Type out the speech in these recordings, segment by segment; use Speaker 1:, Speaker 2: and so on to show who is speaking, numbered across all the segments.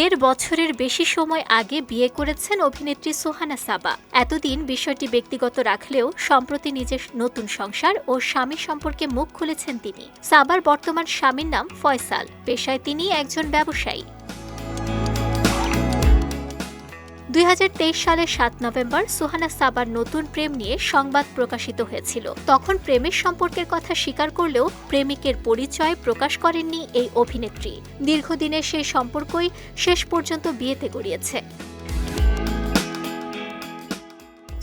Speaker 1: 1.5 বছরের বেশি সময় আগে বিয়ে করেছেন অভিনেত্রী সুহানা সাবা। এতদিন বিষয়টি ব্যক্তিগত রাখলেও সম্প্রতি নিজের নতুন সংসার ও স্বামী সম্পর্কে মুখ খুলেছেন তিনি। সাবার বর্তমান স্বামীর নাম ফয়সাল। পেশায় তিনি একজন ব্যবসায়ী। 2023 সালের 7 নভেম্বর সুহানা সাবার নতুন প্রেম নিয়ে সংবাদ প্রকাশিত হয়েছিল। তখন প্রেমের সম্পর্কের কথা স্বীকার করলেও প্রেমিকের পরিচয় প্রকাশ করেননি এই অভিনেত্রী। দীর্ঘদিনের সেই সম্পর্কই শেষ পর্যন্ত বিয়েতে গড়িয়েছে।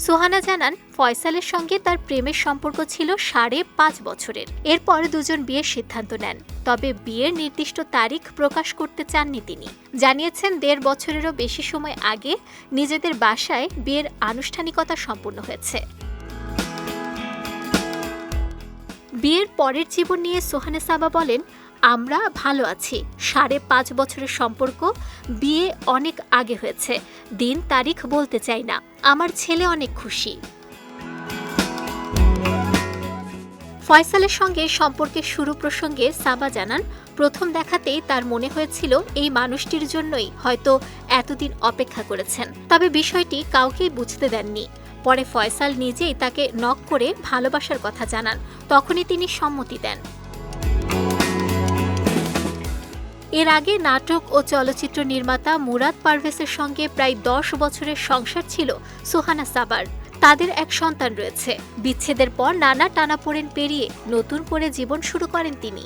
Speaker 1: সুহানা জানান, ফয়সালের সঙ্গে তার প্রেমের সম্পর্ক ছিল 5.5 বছরের। এরপর দুজন বিয়ের সিদ্ধান্ত নেন। তবে বিয়ের নির্দিষ্ট তারিখ প্রকাশ করতে চাননি তিনি। জানিয়েছেন 1.5 বছরেরও বেশি সময় আগে নিজেদের বাসায় বিয়ের আনুষ্ঠানিকতা সম্পন্ন হয়েছে। বিয়ের পরের জীবন নিয়ে সুহানা সাবা বলেন, আমরা ভালো আছি। 5.5 বছরের সম্পর্ক, বিয়ে অনেক আগে হয়েছে। দিন তারিখ বলতে চাই না। আমার ছেলে অনেক খুশি। ফয়সালের সঙ্গে সম্পর্কের শুরু প্রসঙ্গে সাবা জানান, প্রথম দেখাতেই তার মনে হয়েছিল এই মানুষটির জন্যই হয়তো এতদিন অপেক্ষা করেছেন। তবে বিষয়টি কাউকেই বুঝতে দেননি। পরে ফয়সাল নিজেই তাকে নক করে ভালোবাসার কথা জানান। তখনই তিনি সম্মতি দেন। এর আগে নাটক ও চলচ্চিত্র নির্মাতা মুরাদ পারভেজের সঙ্গে প্রায় 10 বছরের সংসার ছিল সুহানা সাবার। তাদের এক সন্তান রয়েছে। বিচ্ছেদের পর নানা টানাপোড়েন পেরিয়ে নতুন করে জীবন শুরু করেন তিনি।